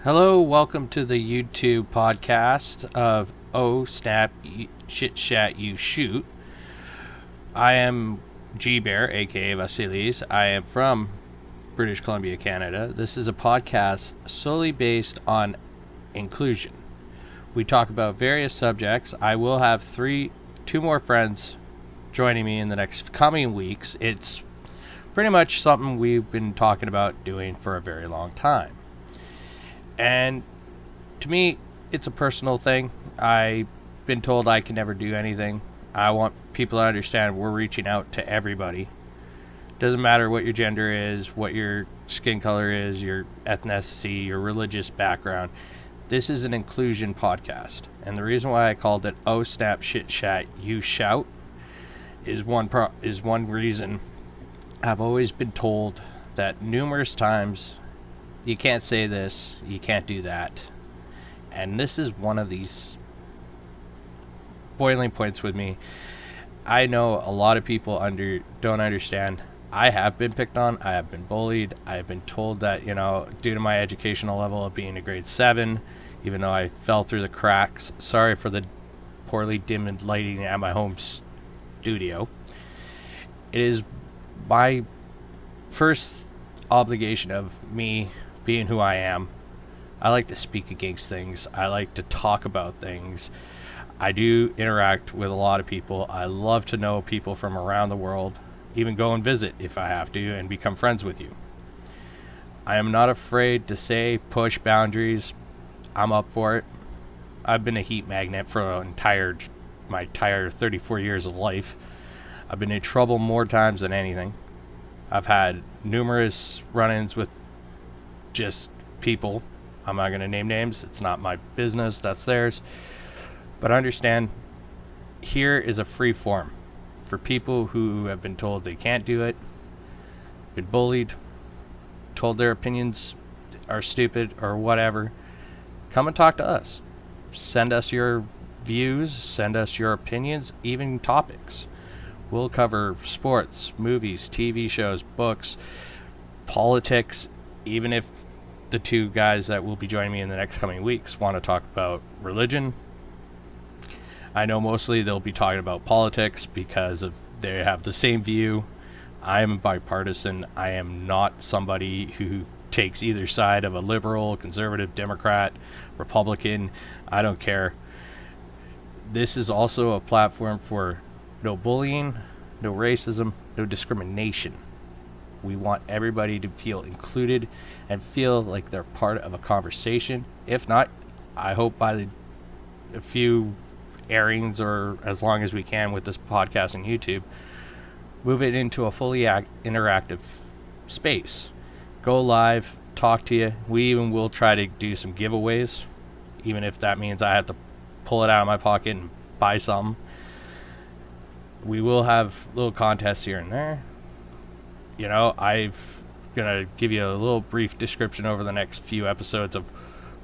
Hello, welcome to the YouTube podcast of Oh Snap Shit Shat You Shoot. I am G Bear, aka Vasilis. I am from British Columbia, Canada. This is a podcast solely based on inclusion. We talk about various subjects. I will have two more friends joining me in the next coming weeks. It's pretty much something we've been talking about doing for a very long time. And to me, it's a personal thing. I've been told I can never do anything. I want people to understand we're reaching out to everybody. Doesn't matter what your gender is, what your skin color is, your ethnicity, your religious background. This is an inclusion podcast. And the reason why I called it Oh Snap Shit Shat You Shout is one reason. I've always been told that numerous times, you can't say this, you can't do that. And this is one of these boiling points with me. I know a lot of people don't understand. I have been picked on, I have been bullied, I have been told that, due to my educational level of being a grade 7, even though I fell through the cracks. Sorry for the poorly dimmed lighting at my home studio. It is my first obligation of me being who I am. I like to speak against things. I like to talk about things. I do interact with a lot of people. I love to know people from around the world, even go and visit if I have to, and become friends with you. I am not afraid to push boundaries. I'm up for it. I've been a heat magnet for my entire 34 years of life. I've been in trouble more times than anything. I've had numerous run-ins with just people. I'm not going to name names. It's not my business. That's theirs. But understand, here is a free form for people who have been told they can't do it, been bullied, told their opinions are stupid or whatever. Come and talk to us. Send us your views. Send us your opinions, even topics. We'll cover sports, movies, TV shows, books, politics, even if the two guys that will be joining me in the next coming weeks want to talk about religion. I know mostly they'll be talking about politics because they have the same view. I am bipartisan. I am not somebody who takes either side of a liberal, conservative, Democrat, Republican. I don't care. This is also a platform for no bullying, no racism, no discrimination. We want everybody to feel included and feel like they're part of a conversation. If not, I hope by a few airings, or as long as we can with this podcast and YouTube, move it into a fully interactive space. Go live, talk to you. We even will try to do some giveaways, even if that means I have to pull it out of my pocket and buy something. We will have little contests here and there. I'm going to give you a little brief description over the next few episodes of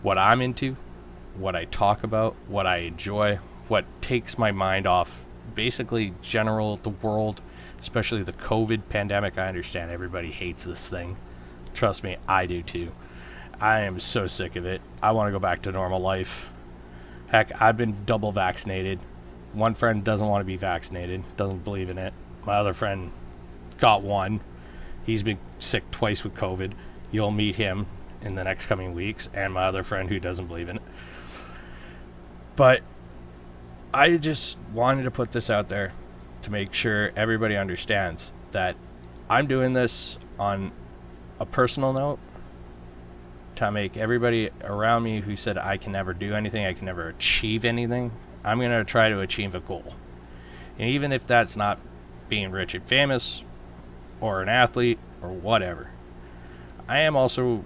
what I'm into, what I talk about, what I enjoy, what takes my mind off, basically the world, especially the COVID pandemic. I understand everybody hates this thing. Trust me, I do too. I am so sick of it. I want to go back to normal life. Heck, I've been double vaccinated. One friend doesn't want to be vaccinated, doesn't believe in it. My other friend got one. He's been sick twice with COVID. You'll meet him in the next coming weeks, and my other friend who doesn't believe in it. But I just wanted to put this out there to make sure everybody understands that I'm doing this on a personal note to make everybody around me who said I can never do anything, I can never achieve anything, I'm going to try to achieve a goal. And even if that's not being rich and famous or an athlete or whatever. I am also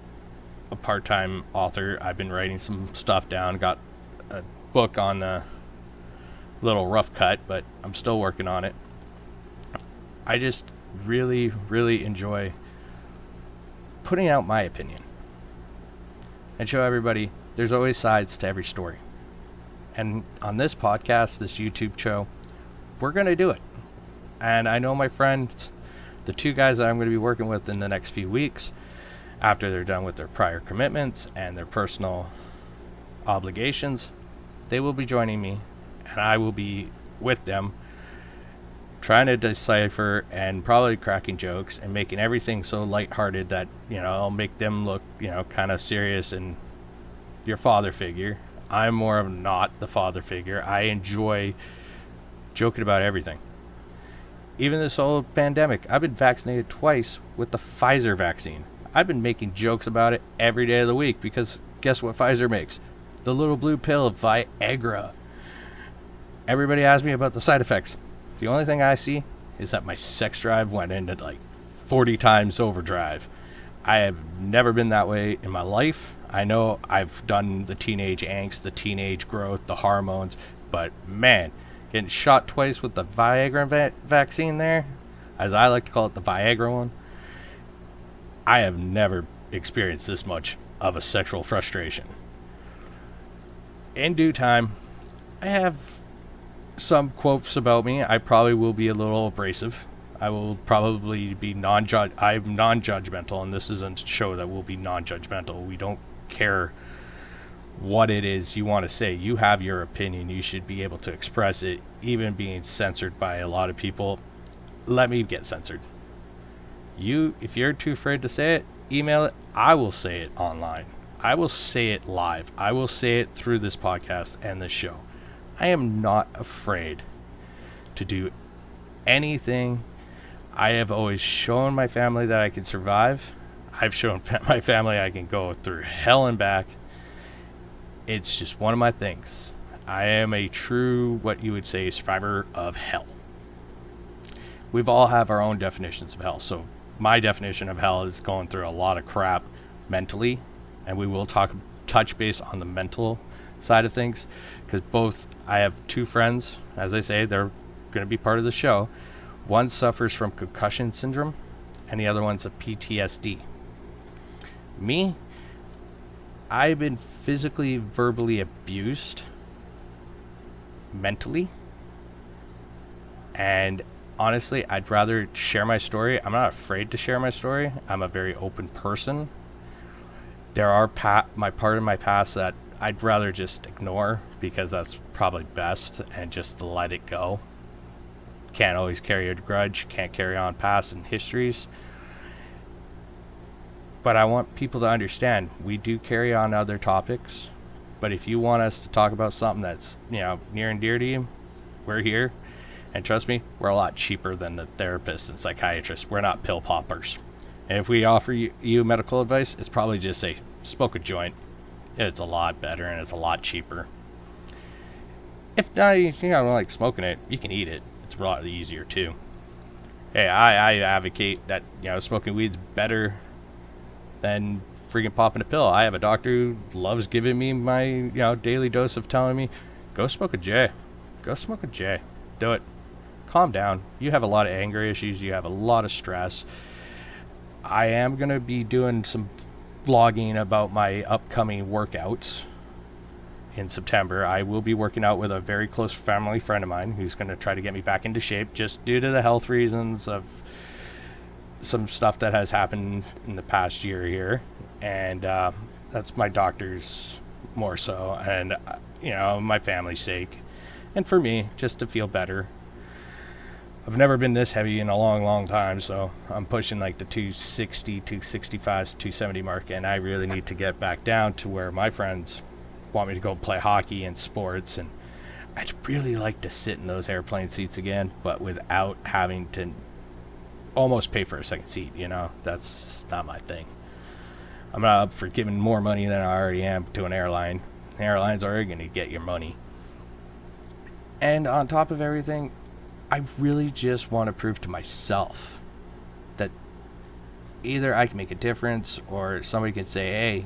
a part-time author. I've been writing some stuff down, got a book on the little rough cut, but I'm still working on it. I just really, really enjoy putting out my opinion and show everybody there's always sides to every story. And on this podcast, this YouTube show, we're going to do it. And I know my friends, the two guys that I'm going to be working with in the next few weeks, After they're done with their prior commitments and their personal obligations, they will be joining me, and I will be with them trying to decipher and probably cracking jokes and making everything so lighthearted that, I'll make them look, kind of serious and your father figure. I'm more of not the father figure. I enjoy joking about everything. Even this whole pandemic, I've been vaccinated twice with the Pfizer vaccine. I've been making jokes about it every day of the week because guess what Pfizer makes? The little blue pill, Viagra. Everybody asks me about the side effects. The only thing I see is that my sex drive went into like 40 times overdrive. I have never been that way in my life. I know I've done the teenage angst, the teenage growth, the hormones, but man, getting shot twice with the Viagra vaccine there, as I like to call it, the Viagra one, I have never experienced this much of a sexual frustration. In due time, I have some quotes about me. I probably will be a little abrasive. I will probably be I'm non-judgmental, and this isn't a show that will be non-judgmental. We don't care what it is you want to say. You have your opinion. You should be able to express it, even being censored by a lot of people. Let me get censored. If you're too afraid to say it, email it. I will say it online. I will say it live. I will say it through this podcast and this show. I am not afraid to do anything. I have always shown my family that I can survive. I've shown my family I can go through hell and back. It's just one of my things. I am a true, what you would say, survivor of hell. We've all have our own definitions of hell. So my definition of hell is going through a lot of crap mentally, and we will touch base on the mental side of things, because I have two friends, as I say, they're going to be part of the show. One suffers from concussion syndrome, and the other one's a PTSD. Me, I've been physically, verbally abused, mentally, and honestly, I'd rather share my story. I'm not afraid to share my story. I'm a very open person. There are my part of my past that I'd rather just ignore, because that's probably best, and just to let it go. Can't always carry a grudge, can't carry on past and histories. But I want people to understand, we do carry on other topics, but if you want us to talk about something that's, near and dear to you, we're here. And trust me, we're a lot cheaper than the therapists and psychiatrists. We're not pill poppers. And if we offer you medical advice, it's probably just say, smoke a joint. It's a lot better and it's a lot cheaper. If not, you don't like smoking it, you can eat it. It's a lot easier too. Hey, I advocate that, smoking weed's better than freaking popping a pill. I have a doctor who loves giving me my, daily dose of telling me, go smoke a J. Go smoke a J. Do it. Calm down. You have a lot of anger issues. You have a lot of stress. I am going to be doing some vlogging about my upcoming workouts in September. I will be working out with a very close family friend of mine who's going to try to get me back into shape, just due to the health reasons of some stuff that has happened in the past year here. And that's my doctor's more so, and my family's sake, and for me, just to feel better. I've never been this heavy in a long time, so I'm pushing like the 260, 265, 270 mark, and I really need to get back down to where my friends want me to go play hockey and sports, and I'd really like to sit in those airplane seats again, but without having to almost pay for a second seat, That's just not my thing. I'm not up for giving more money than I already am to an airline. The airline's already going to get your money. And on top of everything, I really just want to prove to myself that either I can make a difference, or somebody can say, hey,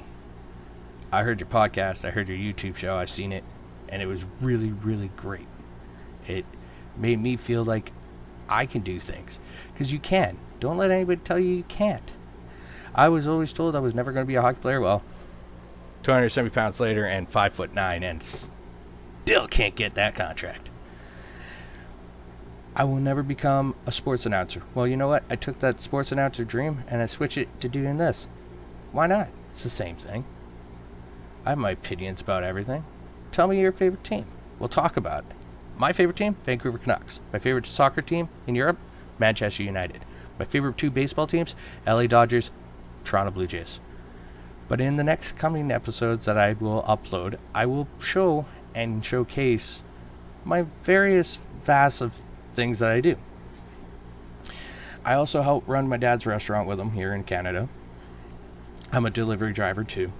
I heard your podcast, I heard your YouTube show, I've seen it, and it was really, really great. It made me feel like I can do things. Because you can. Don't let anybody tell you can't. I was always told I was never going to be a hockey player. Well, 270 pounds later and 5'9", and still can't get that contract. I will never become a sports announcer. Well, you know what? I took that sports announcer dream and I switched it to doing this. Why not? It's the same thing. I have my opinions about everything. Tell me your favorite team. We'll talk about it. My favorite team, Vancouver Canucks. My favorite soccer team in Europe, Manchester United. My favorite 2 baseball teams, LA Dodgers, Toronto Blue Jays. But in the next coming episodes that I will upload, I will show and showcase my various vast of things that I do. I also help run my dad's restaurant with him here in Canada. I'm a delivery driver too.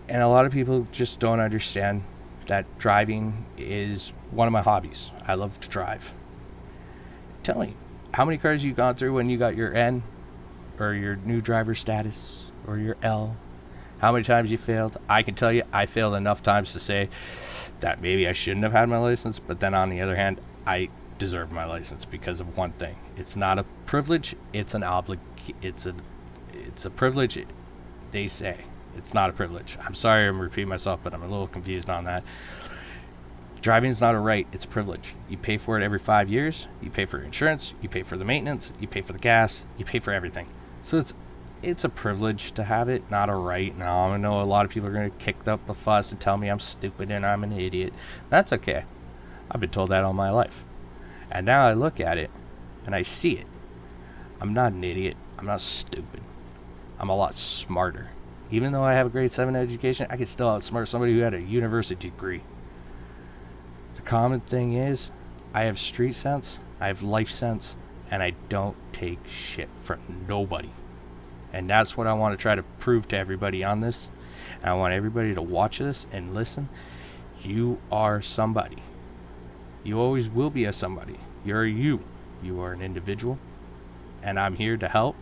And a lot of people just don't understand that driving is one of my hobbies. I love to drive. Tell me, how many cars you gone through when you got your N or your new driver status or your L? How many times you failed? I can tell you I failed enough times to say that maybe I shouldn't have had my license, but then on the other hand, I deserve my license because of one thing. It's not a privilege, it's an it's a privilege, they say. It's not a privilege. I'm sorry I'm repeating myself, but I'm a little confused on that. Driving is not a right, it's a privilege. You pay for it every 5 years. You pay for insurance. You pay for the maintenance. You pay for the gas. You pay for everything. So it's a privilege to have it, not a right. Now, I know a lot of people are going to kick up a fuss and tell me I'm stupid and I'm an idiot. That's okay. I've been told that all my life. And now I look at it and I see it. I'm not an idiot. I'm not stupid. I'm a lot smarter. Even though I have a grade 7 education, I can still outsmart somebody who had a university degree. The common thing is, I have street sense, I have life sense, and I don't take shit from nobody. And that's what I want to try to prove to everybody on this. And I want everybody to watch this and listen. You are somebody. You always will be a somebody. You're you. You are an individual. And I'm here to help.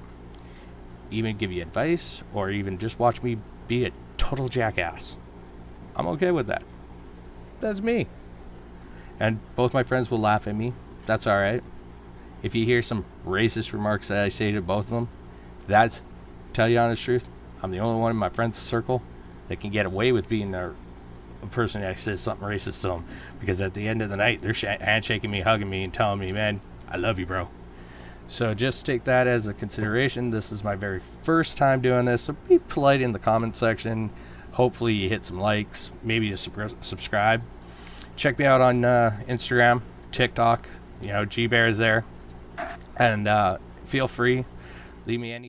Even give you advice, or even just watch me be a total jackass. I'm okay with that. That's me. And both my friends will laugh at me. That's alright. If you hear some racist remarks that I say to both of them, that's, tell you honest truth, I'm the only one in my friend's circle that can get away with being a person that says something racist to them. Because at the end of the night, they're handshaking me, hugging me, and telling me, man, I love you, bro. So just take that as a consideration. This is my very first time doing this, so be polite in the comment section. Hopefully you hit some likes, maybe you subscribe. Check me out on Instagram, TikTok, G Bear is there. And feel free, leave me any